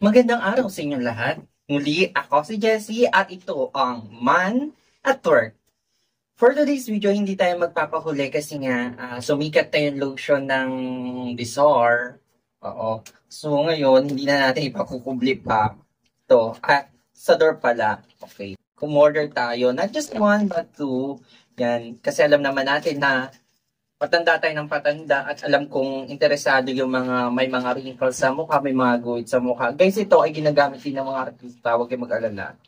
Magandang araw sa inyong lahat. Muli ako si Jessie at ito ang Man at Work. For today's video, hindi tayo magpapahuli kasi nga sumikat na yung lotion ng Disor. Oo. So ngayon, hindi na natin ipakukubli pa. Ito. Sa door pala. Okay. Kumorder tayo. Not just one but two. Yan. Kasi alam naman natin na patanda tayo ng patanda at alam kong interesado yung mga may mga wrinkles sa mukha, may mga guhit sa mukha. Guys, ito ay ginagamit din ng mga artista, huwag kayong mag-alala.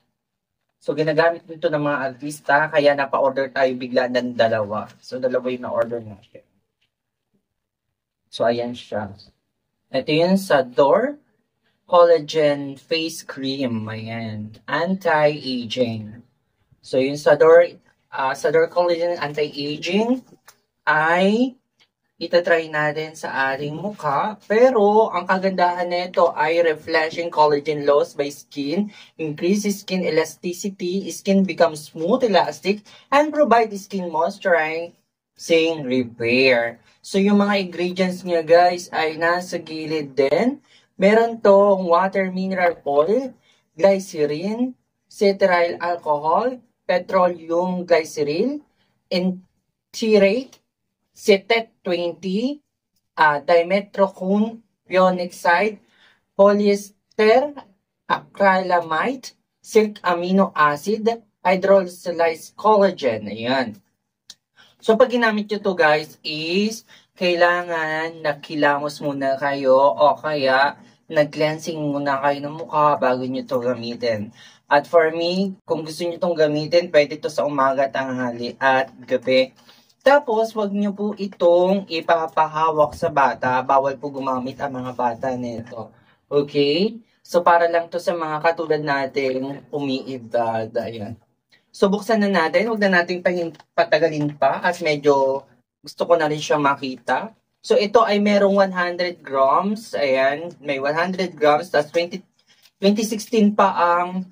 So, ginagamit dito ng mga artista, kaya napa-order tayo bigla ng dalawa. So, dalawa yung na-order natin. So, ayan siya. Ito yun sa Dor Collagen Face Cream. Ayan. Anti-aging. So, yun sa Dor Collagen Anti-Aging ay itatry natin sa ating mukha. Pero, ang kagandahan nito ay refreshing collagen loss by skin, increases skin elasticity, skin becomes smooth, elastic, and provide skin moisturizing repair. So, yung mga ingredients niya guys ay nasa gilid din. Meron tong water mineral oil, glycerin, cetyl alcohol, petroleum glycerol, and enteric, cetet 20, dimetrocone, pionexide, polyester, acrylamide, silk amino acid, hydrolyzed collagen. Ayan. So, pag ginamit nyo to guys is kailangan nakilamos muna kayo o kaya nag-cleansing muna kayo ng mukha bago nyo to gamitin. At for me, kung gusto nyo itong gamitin, pwede to sa umaga, tanghali at gabi. Tapos, wag nyo po itong ipapahawak sa bata. Bawal po gumamit ang mga bata nito. Okay? So, para lang to sa mga katulad natin umiidad. Ayan. So, buksan na natin. Huwag na natin patagalin pa at medyo gusto ko na rin siya makita. So, ito ay merong 100 grams. Ayan. May 100 grams. Tapos, 2016 pa ang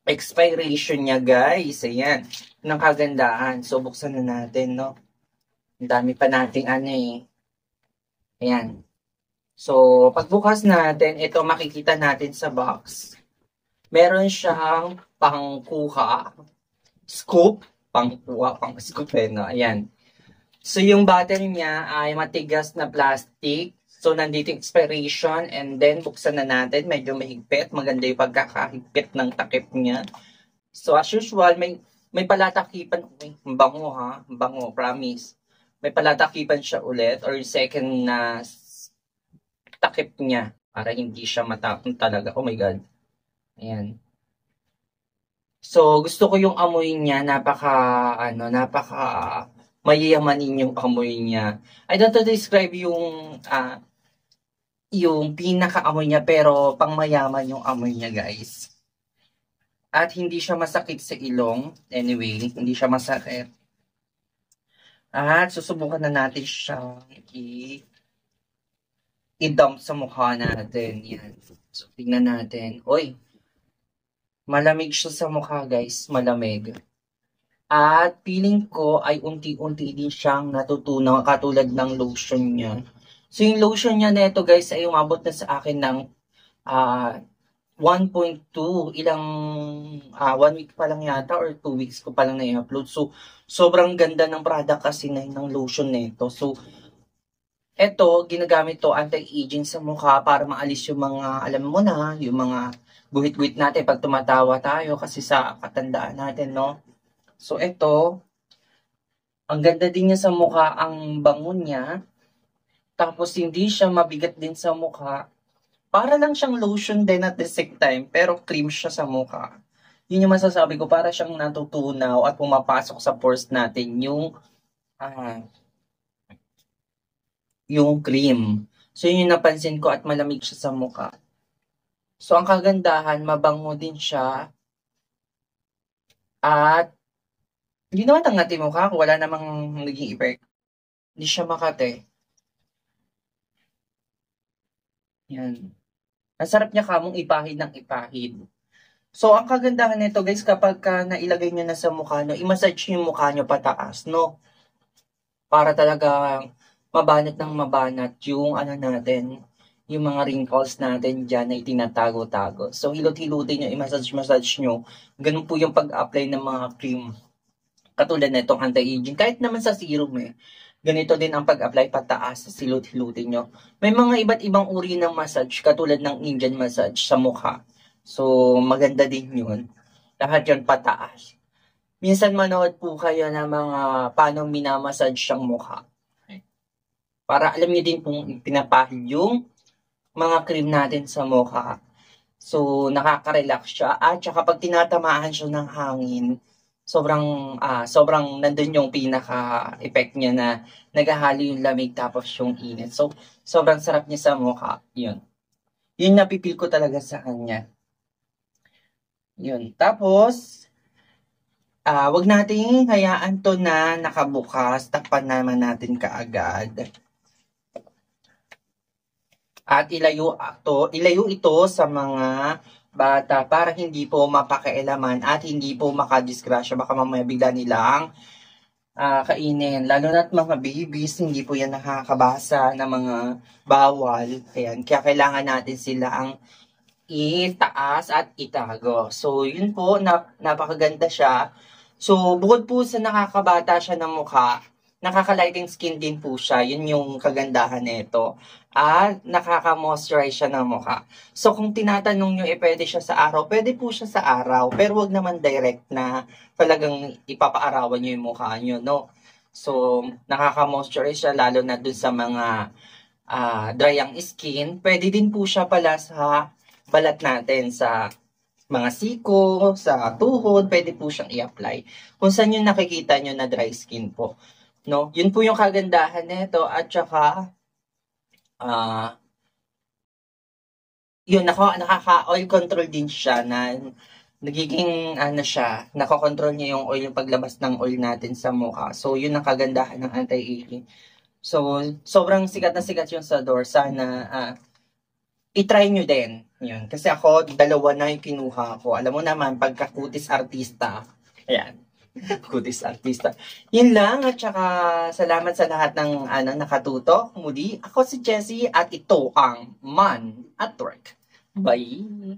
expiration niya, guys. Ayan. Ng kagandahan. So, buksan na natin, no? Ang dami pa nating ano eh. Ayan. So, pagbukas natin, ito makikita natin sa box. Meron siyang pangkuha. Scoop. Pangkuha, pang scoop eh, no? Ayan. So, yung battery niya ay matigas na plastic. So, nandito yung expiration. And then, buksan na natin. Medyo mahigpit. Maganda yung pagkakahigpit ng takip niya. So, as usual, may palatakipan. Bango ha. Bango, promise. May palatakipan siya ulit or second na takip niya para hindi siya matapon talaga. Oh my God. Ayan. So, gusto ko yung amoy niya. Napaka mayayamanin yung amoy niya. I don't know to describe yung pinaka-amoy niya pero pangmayaman yung amoy niya, guys. At hindi siya masakit sa ilong. Anyway, hindi siya masakit. At susubukan na natin siyang i-dump sa mukha natin. Yan. So, tingnan natin. Oy, malamig siya sa mukha, guys. Malamig. At feeling ko ay unti-unti din siyang natutunaw katulad ng lotion niya. So, yung lotion niya neto, guys, ay umabot na sa akin ng 1.2, 1 week pa lang yata or 2 weeks ko pa lang na-upload. So, sobrang ganda ng product kasi ng lotion nito. So, eto, ginagamit to anti-aging sa mukha para maalis yung mga, alam mo na, yung mga guhit-guhit natin pag tumatawa tayo kasi sa katandaan natin, no? So, eto, ang ganda din niya sa mukha, ang bango niya. Tapos, hindi siya mabigat din sa mukha. Para lang siyang lotion din at the same time, pero cream siya sa mukha. Yun yung masasabi ko, para siyang natutunaw at pumapasok sa pores natin yung cream. So yun yung napansin ko at malamig siya sa mukha. So ang kagandahan, mabango din siya. At hindi naman tangati mukha ko, wala namang naging effect. Hindi siya makate. Yan. Ang sarap niya kamong ipahid ng ipahid. So, ang kagandahan nito guys, kapag nailagay nyo na sa mukha nyo, i-massage yung mukha nyo pataas, no? Para talaga mabanat ng mabanat yung ano natin, yung mga wrinkles natin dyan na itinatago-tago. So, hilot-hilutin nyo, i-massage nyo. Ganun po yung pag-apply ng mga cream. Katulad na itong anti-aging. Kahit naman sa serum ganito din ang pag-apply pataas, hilot-hilutin nyo. May mga iba't ibang uri ng massage, katulad ng Indian massage sa mukha. So, maganda din yun. Lahat yun pataas. Minsan manood po kayo ng mga paano minamassage ang mukha. Para alam niyo din kung pinapahid yung mga cream natin sa mukha. So, nakaka-relax siya. At saka pag tinatamaan siya ng hangin, sobrang nandun yung pinaka-effect niya na naghahalo yung lamig tapos yung init. So, sobrang sarap niya sa mukha. Yun. Yun napipil ko talaga sa kanya. Yun. Tapos, wag natin hayaan to na nakabukas. Takpan naman natin kaagad. At ilayo ito sa mga bata para hindi po mapakailaman at hindi po makadisgrasya. Baka mamaya bigla nilang kainin. Lalo na't mga babies, hindi po yan nakakabasa ng mga bawal. Ayan, kaya kailangan natin silang itaas at itago. So, yun po, napakaganda siya. So, bukod po sa nakakabata siya ng mukha, nakaka-lighting skin din po siya. Yun yung kagandahan nito. At nakaka-moisturize siya ng mukha. So, kung tinatanong nyo, pwede siya sa araw, pwede po siya sa araw. Pero wag naman direct na talagang ipapaarawan nyo yung mukha nyo, no? So, nakaka-moisturize siya lalo na dun sa mga dry ang skin. Pwede din po siya pala sa balat natin, sa mga siko, sa tuhod, pwede po siyang i-apply. Kung saan yung nakikita nyo na dry skin po. No? Yun po yung kagandahan nito at saka yun, nakaka-oil control din siya na nagiging nakakontrol niya yung oil, yung paglabas ng oil natin sa mukha. So, yun ang kagandahan ng anti-aging. So, sobrang sikat na sikat yung sa door. Sana i-try nyo din. Yun. Kasi ako, 2 na yung kinuha ko. Alam mo naman, pagka-kutis artista, ayan. Kutis artista. Yun lang at saka salamat sa lahat ng nakatuto. Muli, ako si Jessie at ito ang Man at Work. Bye!